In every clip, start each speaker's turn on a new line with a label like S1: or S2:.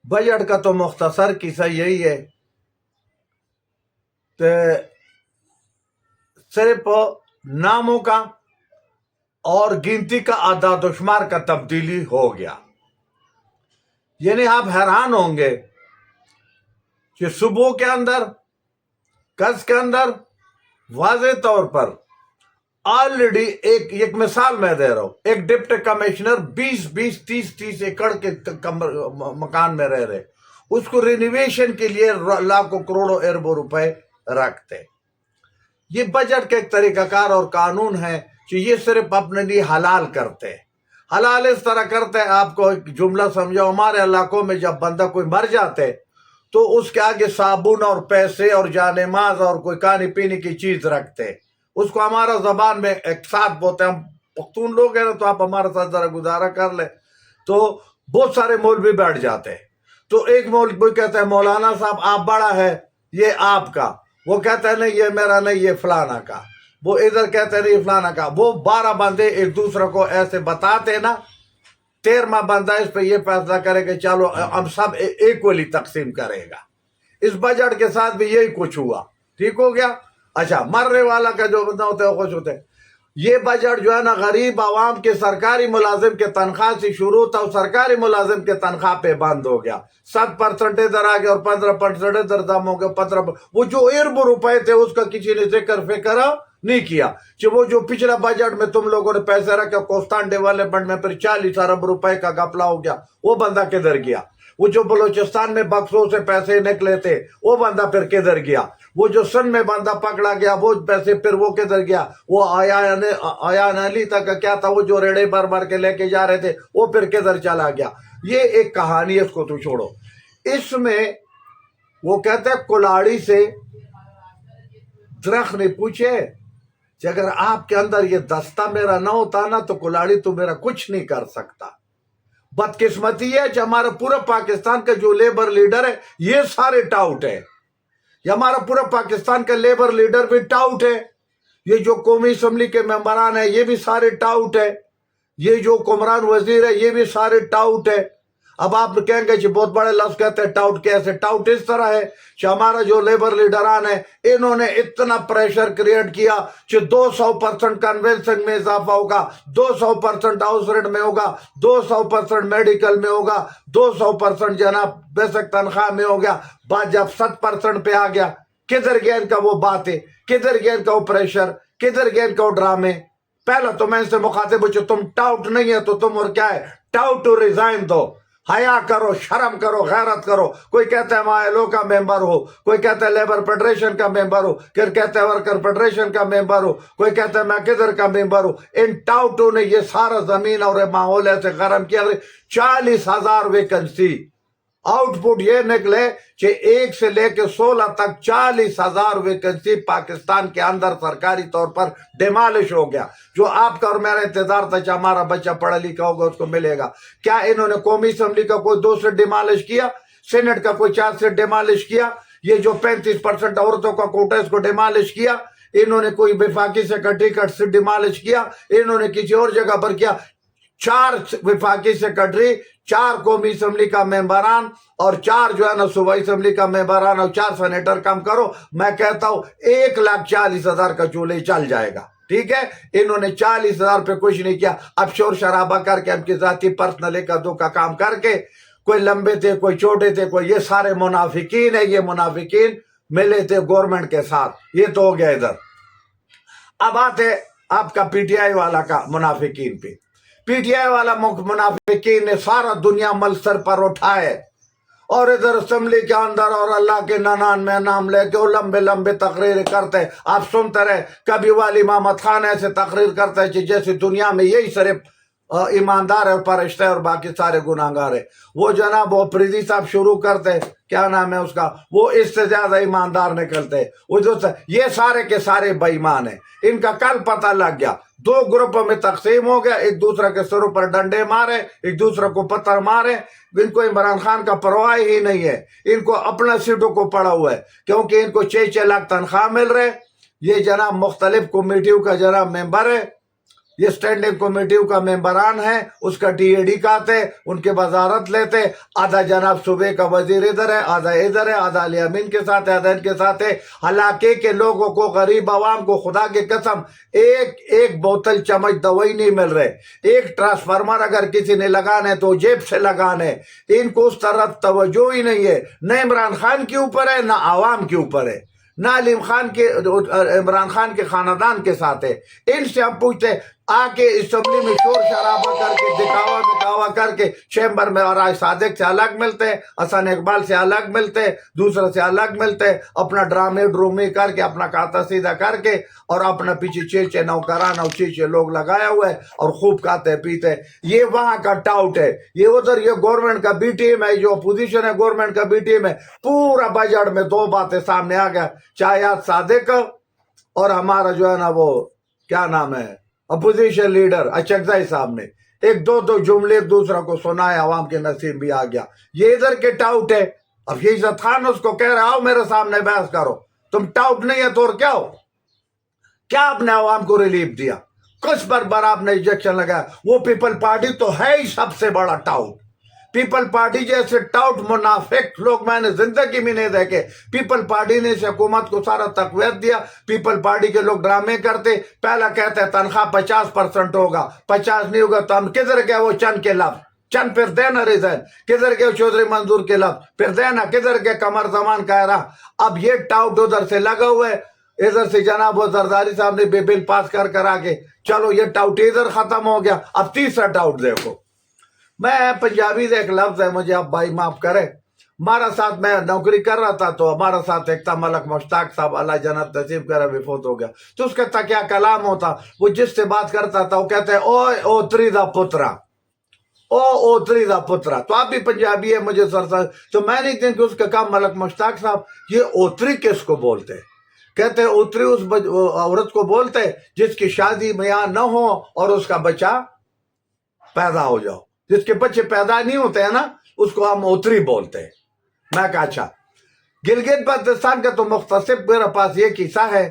S1: Budget کا تو مختصر قصہ یہی ہے کہ صرف ناموں کا اور گنتی کا اعداد و شمار کا تبدیلی ہو گیا. یعنی آپ حیران ہوں گے کہ صوبوں کے اندر کس کے اندر واضح طور پر آلریڈی ایک مثال میں دے رہا ہوں، ایک ڈپٹی کمشنر 20-30 ایکڑ کے مکان میں رہ رہے، اس کو رینویشن کے لیے لاکھوں کروڑوں اربوں روپے رکھتے. یہ بجٹ کا ایک طریقہ کار اور قانون ہے کہ یہ صرف اپنے لیے حلال کرتے. حلال اس طرح کرتے، آپ کو ایک جملہ سمجھو، ہمارے علاقوں میں جب بندہ کوئی مر جاتے تو اس کے آگے صابن اور پیسے اور جانماز اور کوئی کھانے پینے کی چیز رکھتے. اس کو ہمارا زبان میں ایک ساتھ بولتے ہیں، ہم پختون لوگ ہیں نا، تو آپ ہمارے ساتھ ذرا گزارا کر لیں. تو بہت سارے مولوی بیٹھ جاتے، تو ایک مولوی کہتا ہے مولانا صاحب آپ بڑا ہے، یہ آپ کا. وہ کہتا ہے نہیں یہ میرا نہیں، یہ فلانا کا. وہ ادھر کہتے ہیں نہیں فلانا کا. وہ 12 بندے ایک دوسرے کو ایسے بتاتے نا، 13واں بندہ اس پہ یہ فیصلہ کرے کہ چلو ہم سب ایکولی تقسیم کرے گا. اس بجٹ کے ساتھ بھی یہی کچھ ہوا. ٹھیک ہو گیا. اچھا، مرنے والا کا جو بندہ ہوتا ہے وہ خوش ہوتے ہیں. یہ بجٹ جو ہے نا غریب عوام کے سرکاری ملازم کے تنخواہ سے شروع تھا، سرکاری ملازم کے تنخواہ پہ بند ہو گیا. 7% ادھر آ گیا اور 15% ادھر دم ہو گیا. 15 وہ جو ارب روپے تھے اس کا کسی نے ذکر فکر نہیں کیا کہ وہ جو پچھلا بجٹ میں تم لوگوں نے پیسے رکھے کوستان ڈیولپمنٹ میں، پھر 40 ارب روپے کا گپلا ہو گیا، وہ بندہ کدھر گیا؟ وہ جو بلوچستان میں بکسوں سے پیسے نکلے تھے وہ بندہ پھر کدھر گیا؟ وہ جو سن میں بندہ پکڑا گیا وہ پیسے پھر وہ کدھر گیا؟ وہ آیان علی تک کیا تھا، وہ جو ریڑے بھر بھر کے لے کے جا رہے تھے وہ پھر کدھر چلا گیا؟ یہ ایک کہانی ہے، اس کو تو چھوڑو. اس میں وہ کہتے ہیں کلاڑی سے درخت نے پوچھے کہ اگر آپ کے اندر یہ دستہ میرا نہ ہوتا نا تو کلاڑی تو میرا کچھ نہیں کر سکتا. بدقسمتی ہے کہ ہمارا پورا پاکستان کا جو لیبر لیڈر ہے یہ سارے ٹاؤٹ ہے. یہ ہمارا پورا پاکستان کا لیبر لیڈر بھی ٹاؤٹ ہے. یہ جو قومی اسمبلی کے ممبران ہیں یہ بھی سارے ٹاؤٹ ہے. یہ جو حکمران وزیر ہے یہ بھی سارے ٹاؤٹ ہے. اب آپ کہیں گے کہ بہت بڑے لفظ کہتے ہیں ٹاؤٹ کیسے؟ ٹاؤٹ اس طرح ہے کہ ہمارا جو لیبر لیڈران ہے انہوں نے اتنا پریشر کریٹ کیا کہ 200% کنونشن میں اضافہ ہوگا، 200% ہاؤس رینٹ میں ہوگا، 200% میڈیکل میں ہوگا، 200% جناب بیسک تنخواہ میں ہو گیا. بعد جب 7% پہ آ گیا، کدھر گیا ان کا وہ باتیں؟ کدھر گیا ان کا وہ پریشر؟ کدھر گیا ان کا وہ ڈرامے؟ پہلا تو میں ان سے مخاطب ہوں، تم ٹاؤٹ نہیں ہے تو تم اور کیا ہے؟ ٹاؤٹ ٹو ریزائن دو. حیا کرو، شرم کرو، غیرت کرو. کوئی کہتا ہے میں ایلو کا ممبر ہو، کوئی کہتا ہے لیبر فیڈریشن کا ممبر ہو، پھر کہتا ہے ورکر فیڈریشن کا ممبر ہو، کوئی کہتا ہے میں کدھر کا ممبر ہوں. ان ٹاؤٹوں نے یہ سارا زمین اور ماحول ایسے گرم کیا. 40,000 ویکنسی آؤٹ پٹ یہ نکلے کہ 1 سے لے کے 16 تک 40,000 ویکنسی پاکستان کے اندر سرکاری طور پر ڈیمالش ہو گیا. جو آپ کا اور میرا انتظار تھا کہ ہمارا بچہ پڑھا لکھا ہوگا اس کو ملے گا. کیا انہوں نے قومی اسمبلی کا کوئی 2 سیٹ ڈیمالش کیا؟ سینٹ کا کوئی 4 سیٹ ڈیمالش کیا؟ یہ جو 35% عورتوں کا کوٹا اس کو ڈیمالش کیا؟ انہوں نے کوئی وفاقی سیکرٹری کا سیٹ ڈیمالش کیا؟ انہوں نے کسی اور جگہ پر کیا؟ 4 وفاقی سیکرٹری، 4 قومی اسمبلی کا ممبران اور 4 جو ہے نا صوبائی اسمبلی کا ممبران اور 4 سینیٹر کم کرو، میں کہتا ہوں 1,40,000 کا چولہے چل جائے گا. ٹھیک ہے. انہوں نے 40,000 پہ کچھ نہیں کیا. اب شور شرابہ کر کے، ان کی ذاتی پرسنل ایک دو کا کام کر کے، کوئی لمبے تھے کوئی چھوٹے تھے کوئی، یہ سارے منافقین ہیں. یہ منافقین ملے تھے گورنمنٹ کے ساتھ. یہ تو ہو گیا ادھر. اب آتے آپ کا پی ٹی آئی والا کا منافقین پہ. پی ٹی آئی والا منافقین نے سارا دنیا مل سر پر اٹھائے اور ادھر اسمبلی کے اندر اور اللہ کے ننان میں نام لے کے وہ لمبے لمبے تقریر کرتے. آپ سنتے رہے. کبھی والی محمد خان ایسے تقریر کرتا ہے کہ جیسے دنیا میں یہی صرف ایماندار ہے اور فرشتے اور باقی سارے گناہگار ہیں. وہ جناب وہ پریدی صاحب شروع کرتے، کیا نام ہے اس کا، وہ اس سے زیادہ ایماندار نکلتے. وہ جو یہ سارے کے سارے بے ایمان ہیں. ان کا کل پتہ لگ گیا. 2 گروپوں میں تقسیم ہو گیا. ایک دوسرے کے سروں پر ڈنڈے مارے، ایک دوسرے کو پتھر مارے. ان کو عمران خان کا پرواہ ہی نہیں ہے. ان کو اپنا سیٹوں کو پڑا ہوا ہے کیونکہ ان کو 6 لاکھ تنخواہ مل رہے. یہ جناب مختلف کمیٹیوں کا جناب ممبر ہے. یہ اسٹینڈنگ کمیٹیوں کا ممبران ہے، اس کا TAD کہتے، ان کے وزارت لیتے، آدھا جناب صوبے کا وزیر ادھر ہے، آدھا ادھر ہے، آدھا علی امین کے ساتھ ہے، آدھا ان کے ساتھ ہے۔ علاقے کے لوگوں کو، غریب عوام کو خدا کی قسم ایک بوتل چمچ دوائی نہیں مل رہے، ایک ٹرانسفارمر اگر کسی نے لگانا ہے تو جیب سے لگانے، ان کو اس طرف توجہ ہی نہیں ہے، نہ عمران خان کے اوپر ہے نہ عوام کے اوپر ہے، نہ عمران خان کے خاندان کے ساتھ ہے۔ ان سے ہم پوچھتے آ کے اسمبلی میں شور شرابہ کر کے دکھاوا کر کے چیمبر میں، اور آج صادق سے الگ ملتے، حسن اقبال سے الگ ملتے، دوسرے سے الگ ملتے، اپنا ڈرامے کر کے، اپنا کاتا سیدھا کر کے، اور اپنا پیچھے چیچے نوکران اور چیچے لوگ لگایا ہوا ہے، اور خوب کھاتے پیتے۔ یہ وہاں کا ٹاؤٹ ہے، یہ ادھر یہ گورنمنٹ کا بی ٹیم ہے، جو اپوزیشن ہے گورنمنٹ کا بی ٹیم ہے۔ پورا بجٹ میں دو باتیں سامنے آ گیا، چاہے صادق اور ہمارا جو ہے نا وہ کیا نام ہے اپوزیشن لیڈر اچکزئی صاحب نے ایک دو جملے ایک دوسرا کو سنائے، عوام کے نصیب بھی آ گیا۔ یہ ادھر کے ٹاؤٹ ہے۔ اب یہ عزت خان اس کو کہہ رہا، آؤ میرے سامنے بحث کرو، تم ٹاؤٹ نہیں ہے تو اور کیا ہو؟ کیا آپ نے عوام کو ریلیف دیا؟ کس پر آپ نے انجیکشن لگایا؟ وہ پیپل پارٹی تو ہے ہی سب سے بڑا ٹاؤٹ۔ پیپل پارٹی جیسے ٹاؤٹ منافق لوگ میں نے زندگی میں نہیں دیکھے۔ پیپل پارٹی نے اس حکومت کو سارا تقویت دیا۔ پیپل پارٹی کے لوگ ڈرامے کرتے، پہلا کہتے ہیں تنخواہ 50% ہوگا، 50 نہیں ہوگا تو ہم کدھر گئے وہ چند کے لفظ، چند پھر دینا ریزائن، کدھر گئے چودھری منظور کے لفظ پھر دینا، کدھر گئے قمر زمان کہہ رہا۔ اب یہ ٹاؤٹ ادھر سے لگا ہوا ہے، ادھر سے جناب وہ زرداری صاحب نے بل پاس کر آگے، چلو یہ ٹاؤٹ ادھر ختم ہو گیا۔ اب تیسرا ٹاؤٹ دیکھو، میں پنجابی سے ایک لفظ ہے، مجھے اب بھائی معاف کرے، ہمارا ساتھ میں نوکری کر رہا تھا تو ہمارا ساتھ ایک تھا ملک مشتاق صاحب، اللہ جنت نصیب کرے، بھی فوت ہو گیا، تو اس کا تھا کیا کلام ہوتا، وہ جس سے بات کرتا تھا وہ کہتے ہیں اوتری دا پترا، اوتری دا پترا۔ تو آپ بھی پنجابی ہے، مجھے سر تو میں نہیں کہ اس کا کام ملک مشتاق صاحب، یہ اوتری کس کو بولتے ہیں؟ کہتے ہیں اوتری اس عورت کو بولتے جس کی شادی بیاہ نہ ہو اور اس کا بچہ پیدا ہو جاؤ، جس کے بچے پیدا نہیں ہوتے ہیں نا اس کو ہم اوتری بولتے ہیں۔ میں کہا اچھا، گلگت بلتستان کا تو مختصر میرے پاس یہ قصہ ہے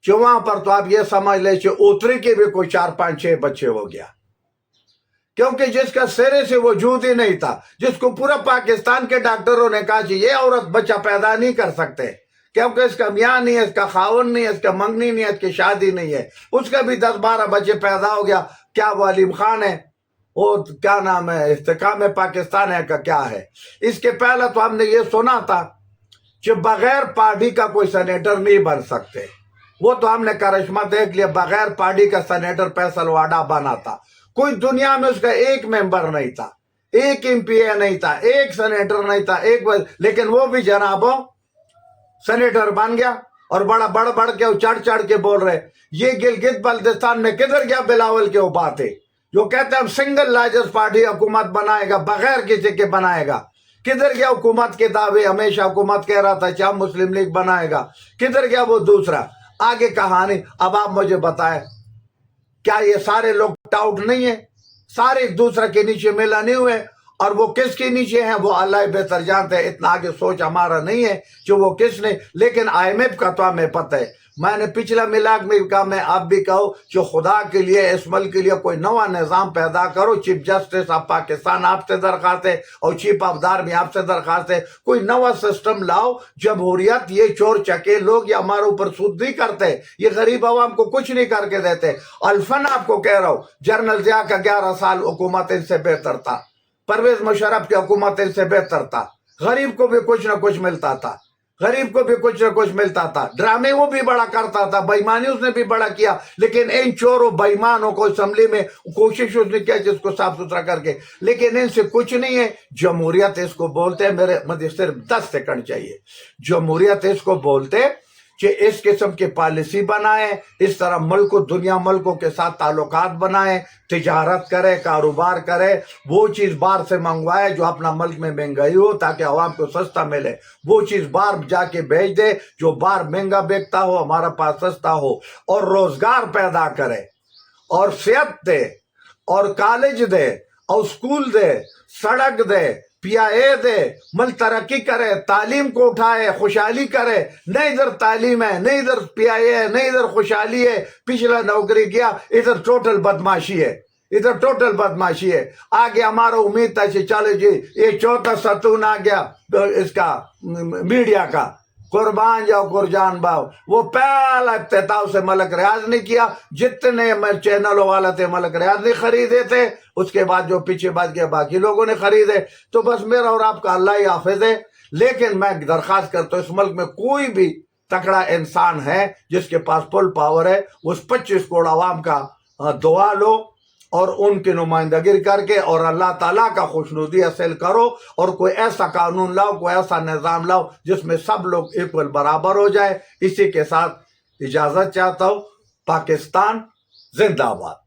S1: کہ وہاں پر تو آپ یہ سمجھ لیں کہ اوتری کے بھی کوئی 4 5 6 بچے ہو گیا، کیونکہ جس کا سرے سے وجود ہی نہیں تھا، جس کو پورا پاکستان کے ڈاکٹروں نے کہا کہ یہ عورت بچہ پیدا نہیں کر سکتے کیونکہ اس کا میاں نہیں ہے، اس کا خاون نہیں ہے، اس کا منگنی نہیں ہے، اس کی شادی نہیں ہے، اس کا بھی 10 12 بچے پیدا ہو گیا۔ کیا وہ علیم خان ہے؟ وہ کیا نام ہے، استحکام پاکستان ہے کا کیا ہے؟ اس کے پہلے تو ہم نے یہ سنا تھا کہ بغیر پارٹی کا کوئی سینیٹر نہیں بن سکتے، وہ تو ہم نے کرشمہ دیکھ لیا، بغیر پارٹی کا سینیٹر فیصل واڈا بنا تھا، کوئی دنیا میں اس کا ایک ممبر نہیں تھا، ایک MP نہیں تھا، ایک سینیٹر نہیں تھا، لیکن وہ بھی جنابوں سینیٹر بن گیا، اور بڑھ کے چڑھ کے بول رہے۔ یہ گلگت بلتستان میں کدھر گیا بلاول کے وہ باتیں جو کہتے ہیں ہم سنگل لارجسٹ پارٹی حکومت بنائے گا، بغیر کسی کے بنائے گا؟ کدھر گیا حکومت کے دعوے؟ ہمیشہ حکومت کہہ رہا تھا کہ ہم مسلم لیگ بنائے گا، کدھر گیا وہ دوسرا؟ آگے کہانی۔ اب آپ مجھے بتائیں، کیا یہ سارے لوگ ٹاؤٹ نہیں ہیں؟ سارے ایک دوسرے کے نیچے ملا نہیں ہوئے، اور وہ کس کے نیچے ہیں وہ اللہ بہتر جانتے ہیں، اتنا آگے سوچ ہمارا نہیں ہے کہ وہ کس نے، لیکن IMF کا تو ہمیں پتہ ہے۔ میں نے پچھلا ملاق میں کہا، میں اب بھی کہوں کہ خدا کے لیے اس ملک کے لیے کوئی نوا نظام پیدا کرو۔ چیف جسٹس آف پاکستان آپ سے درخواست ہے، اور چیف آف دار بھی آپ سے درخواست ہے، کوئی نوا سسٹم لاؤ۔ جمہوریت یہ چور چکے لوگ یہ ہمارے اوپر سود نہیں کرتے، یہ غریب عوام کو کچھ نہیں کر کے دیتے۔ الفن آپ کو کہہ رہا ہوں، جنرل ضیاء کا 11 سال حکومت ان سے بہتر تھا، پرویز مشرف کی حکومت ان سے بہتر تھا، غریب کو بھی کچھ نہ کچھ ملتا تھا، غریب کو بھی کچھ نہ کچھ ملتا تھا، ڈرامے وہ بھی بڑا کرتا تھا، بےایمانی اس نے بھی بڑا کیا، لیکن ان چوروں بےایمانوں کو اسمبلی میں کوشش اس نے کیا جس کو صاف ستھرا کر کے، لیکن ان سے کچھ نہیں ہے۔ جمہوریت اس کو بولتے ہیں، مجھے صرف 10 سیکنڈ چاہیے، جمہوریت اس کو بولتے کہ اس قسم کی پالیسی بنائے، اس طرح ملک و دنیا ملکوں کے ساتھ تعلقات بنائے، تجارت کرے، کاروبار کرے، وہ چیز باہر سے منگوائے جو اپنا ملک میں مہنگائی ہو تاکہ عوام کو سستا ملے، وہ چیز باہر جا کے بھیج دے جو باہر مہنگا بکتا ہو ہمارا پاس سستا ہو، اور روزگار پیدا کرے، اور صحت دے، اور کالج دے، اور اسکول دے، سڑک دے، PIA دے، ملک ترقی کرے، تعلیم کو اٹھائے، خوشحالی کرے. نہ ادھر تعلیم ہے، نہ ادھر PIA ہے، نہ ادھر خوشحالی ہے. پچھلا نوکری کیا، ادھر ٹوٹل بدماشی ہے، ادھر ٹوٹل بدماشی ہے. آگے ہمارا امید تھا کہ چلے جی یہ چوتھا ستون آ گیا اس کا میڈیا کا، قربان جاؤ قرجان باؤ. وہ پہلا افتتاح سے ملک ریاض نے کیا. جتنے چینلوں والا تھے ملک ریاض نے خریدے تھے، اس کے بعد جو پیچھے بچ گئے باقی لوگوں نے خریدے. تو بس میرا اور آپ کا اللہ ہی حافظ ہے. لیکن میں درخواست کرتا ہوں اس ملک میں کوئی بھی تکڑا انسان ہے جس کے پاس فل پاور ہے، اس 25 کروڑ عوام کا دعا لو اور ان کی نمائندگی کر کے اور اللہ تعالیٰ کا خوشنودی حاصل کرو، اور کوئی ایسا قانون لاؤ، کوئی ایسا نظام لاؤ جس میں سب لوگ ایکول برابر ہو جائے. اسی کے ساتھ اجازت چاہتا ہوں. پاکستان زندہ باد.